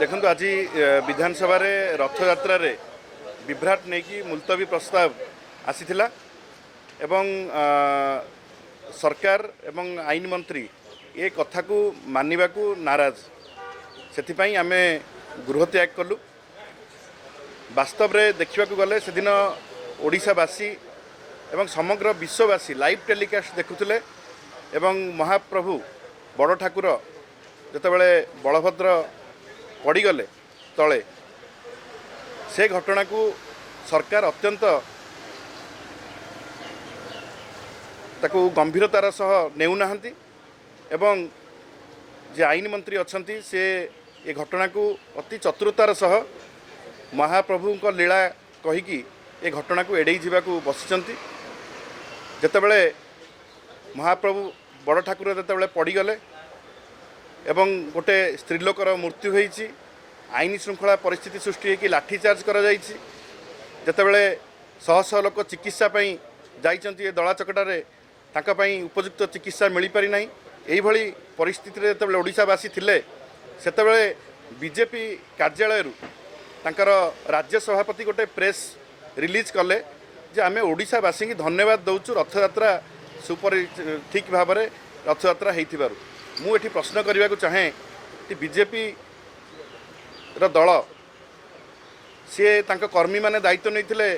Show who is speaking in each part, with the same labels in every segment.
Speaker 1: देखु आज विधानसभा रथयात्रा विभ्राट नहीं कि मुलतवी प्रस्ताव आसीथिला एवं सरकार एवं आईन मंत्री ये कथा को मानिबा को नाराज से आम गृह त्याग कलु। वास्तव रे देखा गले से दिन ओडिशावासी एवं समग्र विश्ववासी लाइव टेलीकास्ट देखुले एवं महाप्रभु बड़ ठाकुर जितेबाला बलभद्र पड़गले तले से घटना को सरकार अत्यंत ताकू गंभीरतार सह नेउना एवं जे आईन मंत्री अच्छी से ये घटना को अति चतुरतार सह महाप्रभु को लीला कहीकि ये घटना को एड़े जावाक बसिचंती। जेतेबेले महाप्रभु बड़ ठाकुर जेतेबेले पड़गले एवं गोटे स्त्रीलोकर मृत्यु होईची आईन श्रृंखला परिस्थिति सृष्टि होकर लाठीचार्ज करा जाईची। जेतेबेले शह शह लोक चिकित्सा पई जाइचंती ए दला चकटारे तांका पई उपयुक्त चिकित्सा मिल पारि नाही। एही भली परिस्थिति रे जेतेबेले ओडिशावासी थिले सेतेबेले बीजेपी कार्यालय तांकर राज्य सभापति गोटे प्रेस रिलीज कले जे आमे ओडिशावासी की धन्यवाद दउचु रथयात्रा सुपर ठीक भाव में रथयात्रा होइथिबारु। मु एठी प्रश्न करने को चाहे कि बीजेपी रो दल सी तांका कर्मी माने दायित्व नहीं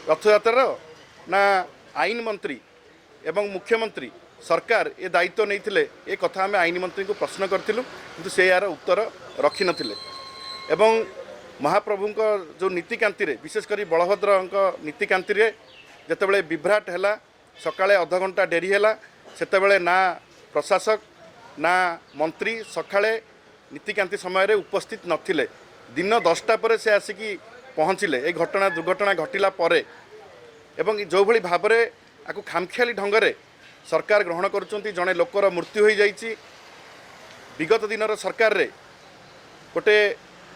Speaker 1: रथयात्रा ना आईन मंत्री एवं मुख्यमंत्री सरकार ये दायित्व नहीं ये कथा आम आईन मंत्री को प्रश्न करूँ कि से यार उत्तर रखी नथिले। एवं महाप्रभु जो नीतिकांति विशेषकर बलभद्र नीतिकांति जितेबाला विभ्राट है सकाळे अध घंटा डेरी है सेतेबेले ना प्रशासक ना मंत्री सकाळे नीतिकांति समय उपस्थित नथिले। दिन 10टा पर से आसिकी पहुँचले ये घटना दुर्घटना घटिला परे एवं जो भली भाव में आपको खामखियाली ढंगरे सरकार ग्रहण करुँच जड़े लोकर मृत्यु हो जाइए। विगत दिनर सरकार रे गोटे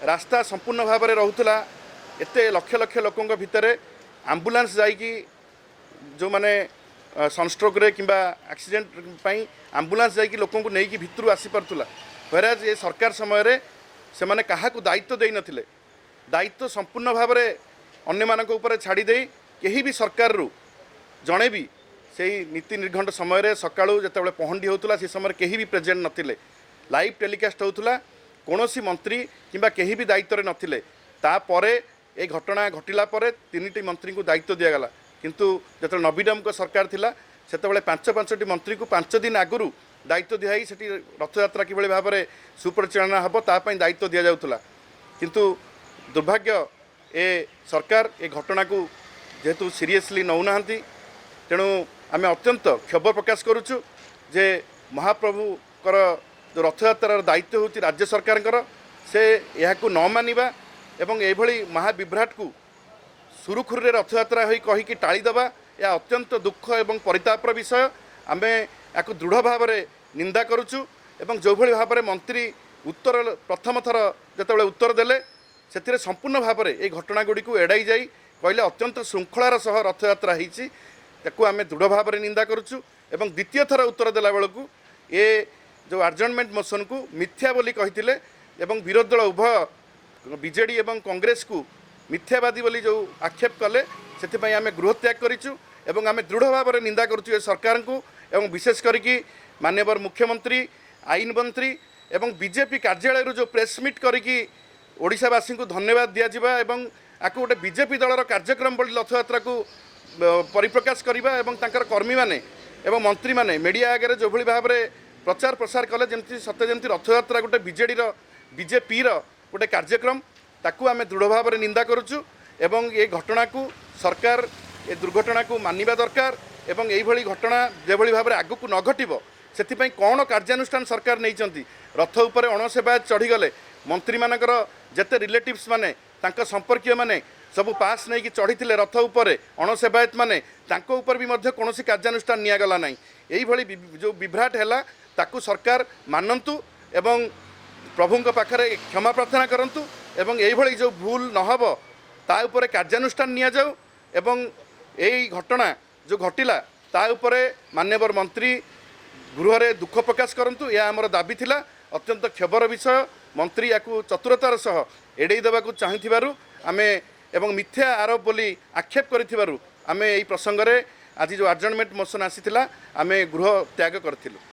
Speaker 1: रास्ता संपूर्ण भाव में रोला एत लक्ष लक्ष लोकों भितर आंबुलांस जाइकी जो माने सनस्ट्रोक रे किंबा एक्सीडेंट पाई आंबुलांस जाइकी लोकों को लेकिन भितर आसी पार्ला। व्हेराज ये सरकार समय रे से माने काहाकू दायित्व देई नथिले। दायित्व संपूर्ण भाव में अन्य मानक ऊपर छाड़ी दे कहीं भी सरकार रु जड़े भी से नीति निर्घंट समय रे सकाळू जेतेबेले पहंडी होतुला से समय कहीं भी प्रेजेंट नथिले। लाइव टेलीकास्ट होतुला कौनसी मंत्री किंबा कहीं भी दायित्व रे नथिले। तापरे ए घटना घटिला परे 3टी मंत्री को दायित्व दिया गला किंतु जो नवीनम को सरकार थिला सेतेबेले 5-5टी मंत्री को 5 दिन आगुरु दायित्व दिहाई सेठी रथयात्रा किभली भाव में सुपरिचालना हबो तापई दायित्व दिया जाउथुला। किंतु दुर्भाग्य ए सरकार ए घटना को जेहेतु सीरियसली नौनाहांती तेणु आम अत्यंत क्षोभ प्रकाश करुचु जे महाप्रभुकर जो रथयात्रार दायित्व होची राज्य सरकार से यह न मानिबा एवं एभली महाविभ्राट को सुरुखुरे रथयात्रा होई कहीकि टाळीदेवा यह अत्यंत दुख एवं परितापर विषय। आम या दृढ़ भाव में निंदा करुचु एवं जो भली भाव में मंत्री उत्तर प्रथम थर जितेबाला उत्तर देले से संपूर्ण भाव में ये घटना गुड़ी को एड़ाई जाई कहले अत्यंत श्रृंखलार सह रथयात्रा होईची ताकू आम दृढ़ भाव में निंदा करुचु एवं द्वितीय थर उत्तर देला बेलू ये जो आडजर्नमेंट मोशन को मिथ्या बोली कहिथिले एवं विरोधी दल उभय बीजेडी एवं कांग्रेस को मिथ्यावादी बोली जो आक्षेप कले से आम गृह त्याग करूँ एवं आम दृढ़ भाव में निंदा करुँ सरकार को एवं विशेष करिकी माननीय मुख्यमंत्री आईन मंत्री एवं बीजेपी कार्यालय जो प्रेस मीट करिकी ओडिशावासी को धन्यवाद दिया एवं आपको गोटे बीजेपी दलर कार्यक्रम बोली रथयात्रा को परिप्रकाश करवा एवं तांकर कर्मी माने एवं मंत्री माने मीडिया आगे जो भली भाव में प्रचार प्रसार कले जमती सत्य जमती रथयात्रा गोटे बीजेपी गोटे कार्यक्रम ताकू आम दृढ़ भाव में निंदा करुचु एवं ये घटना को सरकार ये दुर्घटना को मानिबा दरकार एवं यही घटना जो भाव में आगू न घटिबो से कौन कार्यानुष्ठान सरकार नहीं रथ उपर अणसेवायत चढ़ीगले मंत्री मानकर जेते रिलेटिव्स माने तांका संपर्कीय माने सबू पास नहीं कि चढ़ी रथ उपर अणसेवायत माने तांको उपर भी मध्य कौनसी कार्यानुष्ठान नियागला नहीं। यही जो विभ्राट है ताकू सरकार मानतु एवं प्रभुंक पाखरे क्षमा प्रार्थना करंतु एवं यही जो भूल नहब ता उपरे कार्यानुष्ठान निया जाऊ एवं यही घटना जो घटिला ता उपरे माननीय मंत्री गृह दुख प्रकाश करंतु यह आमर दाबी थिला। अत्यंत क्षोभर विषय मंत्री या चतुरतार सह एड़े देवाक चाहूँ आमे एवं मिथ्या आरोप बोली आक्षेप करिथिबारु आमे एई प्रसंग रे आज जो आडजर्नमेंट मोशन आसीथिला आमे गृह त्याग करथिलु।